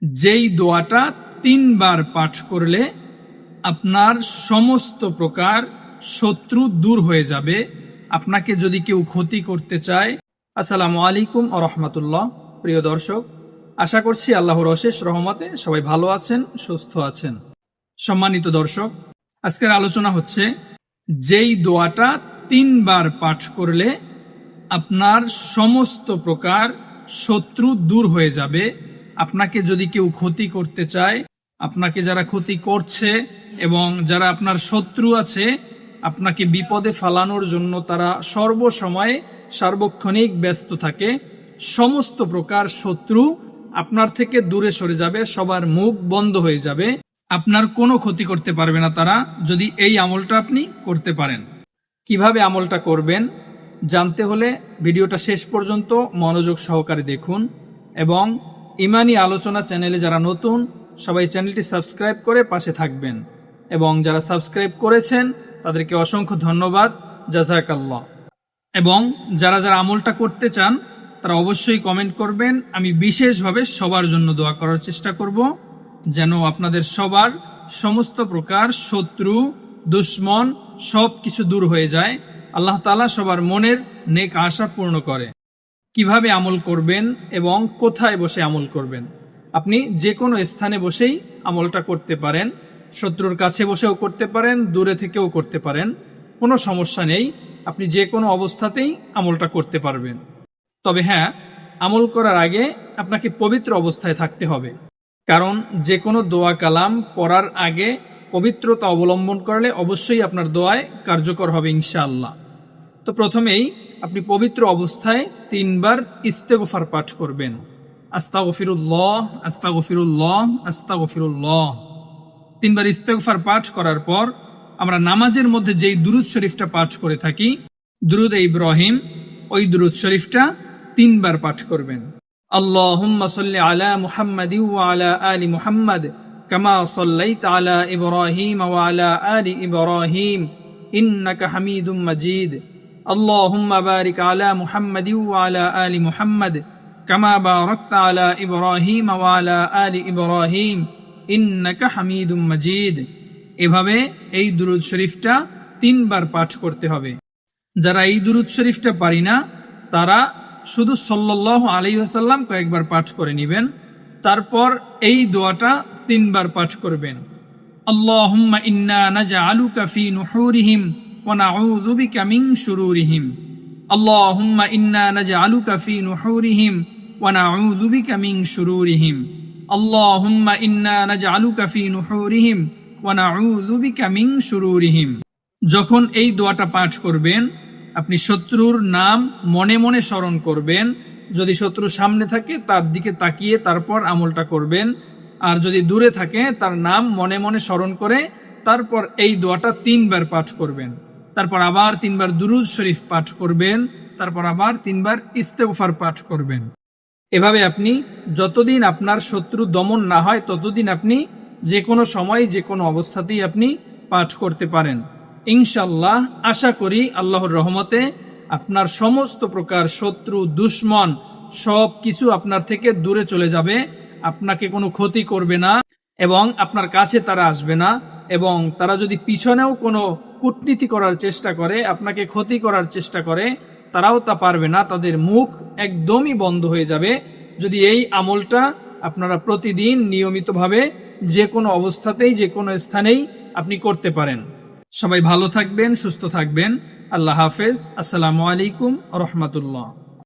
যেই দোয়াটা 3 বার পাঠ করলে আপনার সমস্ত প্রকার শত্রু দূর হয়ে যাবে। আপনাকে যদি কেউ ক্ষতি করতে চায়। আসসালামু আলাইকুম ওয়া রাহমাতুল্লাহ। প্রিয় দর্শক, আশা করছি আল্লাহর অশেষ রহমতে সবাই ভালো আছেন, সুস্থ আছেন। সম্মানিত দর্শক, আজকের আলোচনা হচ্ছে যেই দোয়াটা 3 বার পাঠ করলে আপনার সমস্ত প্রকার শত্রু দূর হয়ে যাবে। আপনাকে যদি কেউ ক্ষতি করতে চায়, আপনাকে যারা ক্ষতি করছে এবং যারা আপনার শত্রু আছে, আপনাকে বিপদে ফালানোর জন্য তারা সর্বসময় সার্বক্ষণিক ব্যস্ত থাকে। সমস্ত প্রকার শত্রু আপনার থেকে দূরে সরে যাবে, সবার মুখ বন্ধ হয়ে যাবে, আপনার কোনো ক্ষতি করতে পারবে না তারা, যদি এই আমলটা আপনি করতে পারেন। কিভাবে আমলটা করবেন জানতে হলে ভিডিওটা শেষ পর্যন্ত মনোযোগ সহকারে দেখুন এবং ইমানি আলোচনা চ্যানেলে যারা নতুন, সবাই চ্যানেলটি সাবস্ক্রাইব করে পাশে থাকবেন এবং যারা সাবস্ক্রাইব করেছেন তাদেরকে অসংখ্য ধন্যবাদ, জাযাকাল্লাহ। এবং যারা যারা আমলটা করতে চান তারা অবশ্যই কমেন্ট করবেন। আমি বিশেষভাবে সবার জন্য দোয়া করার চেষ্টা করব যেন আপনাদের সবার সমস্ত প্রকার শত্রু, দুশ্মন সব কিছু দূর হয়ে যায়। আল্লাহ তাআলা সবার মনের নেক আশা পূর্ণ করে। কিভাবে আমল করবেন এবং কোথায় বসে আমল করবেন? আপনি যে কোনো স্থানে বসেই আমলটা করতে পারেন। শত্রুর কাছে বসেও করতে পারেন, দূরে থেকেও করতে পারেন, কোনো সমস্যা নেই। আপনি যে কোনো অবস্থাতেই আমলটা করতে পারবেন। তবে হ্যাঁ, আমল করার আগে আপনাকে পবিত্র অবস্থায় থাকতে হবে, কারণ যে কোনো দোয়া কালাম পড়ার আগে পবিত্রতা অবলম্বন করলে অবশ্যই আপনার দোয়ায় কার্যকর হবে ইনশাআল্লাহ। তো প্রথমেই আপনি পবিত্র অবস্থায় 3 বার ইস্তেগফার পাঠ করবেন। আস্তাগফিরুল্লাহ, আস্তাগফিরুল্লাহ, আস্তাগফিরুল্লাহ। 3 বার ইস্তেগফার পাঠ করার পর আমরা নামাজের মধ্যে যেই দুরূদ শরীফটা পাঠ করে থাকি, দুরূদ ইব্রাহিম, ওই দুরূদ শরীফটা 3 বার পাঠ করবেন। আল্লাহুম্মা সাল্লি আলা মুহাম্মাদি ওয়া আলা আলি মুহাম্মাদ কামা সাল্লাইতা আলা ইব্রাহিম ওয়া আলা আলি ইব্রাহিম ইন্নাকা হামিদুম মাজিদ। আল্লাহুম্মা বারিক আলা মুহাম্মাদি ওয়া আলা আলি মুহাম্মাদ কামা বারাকতা আলা ইব্রাহিম ওয়া আলা আলি ইব্রাহিম ইন্নাকা হামিদুম মাজিদ। এভাবে এই দুরূদ শরীফটা 3 বার পাঠ করতে হবে। যারা এই দুরূদ শরীফটা পারি না তারা শুধু সাল্লাল্লাহু আলাইহি ওয়াসাল্লাম কয়েকবার পাঠ করে নেবেন। তারপর এই দোয়াটা 3 বার পাঠ করবেন। আল্লাহুম্মা ইন্না নাজআলুকা ফি নুহুরিহিম ওয়া নাউযু বিকা মিন শুরুরিহিম। আল্লাহুম্মা ইন্না নাজআলুকা ফি নুহুরিহিম ওয়া নাউযু বিকা মিন শুরুরিহিম। আল্লাহুম্মা ইন্না নাজআলুকা ফি নুহুরিহিম ওয়া নাউযু বিকা মিন শুরুরিহিম। যখন এই দোয়াটা পাঠ করবেন, আপনি শত্রুর নাম মনে মনে স্মরণ করবেন। যদি শত্রু সামনে থাকে তার দিকে তাকিয়ে তারপর আমলটা করবেন, আর যদি দূরে থাকে তার নাম মনে মনে স্মরণ করে তারপর এই দোয়াটা 3 বার পাঠ করবেন। তারপর আবার 3 বার দুরূদ শরীফ পাঠ করবেন, তারপর আবার 3 বার ইস্তেগফার পাঠ করবেন। এভাবে আপনি যতদিন আপনার শত্রু দমন না হয় ততদিন আপনি যে কোনো সময় যে কোনো অবস্থাতেই আপনি পাঠ করতে পারেন ইনশাআল্লাহ। আশা করি আল্লাহর রহমতে আপনার সমস্ত প্রকার শত্রু, দুশ্মন সব কিছু আপনার থেকে দূরে চলে যাবে, আপনাকে কোনো ক্ষতি করবে না এবং আপনার কাছে তারা আসবে না। এবং তারা যদি পিছনেও কোনো কূটনীতি করার চেষ্টা করে, আপনাকে ক্ষতি করার চেষ্টা করে, তারাও তা পারবে না, তাদের মুখ একদমই বন্ধ হয়ে যাবে যদি এই আমলটা আপনারা প্রতিদিন নিয়মিতভাবে যে কোনো অবস্থাতেই যে কোনো স্থানেই আপনি করতে পারেন। সবাই ভালো থাকবেন, সুস্থ থাকবেন। আল্লাহ হাফেজ। আসসালামু আলাইকুম ওয়া রাহমাতুল্লাহ।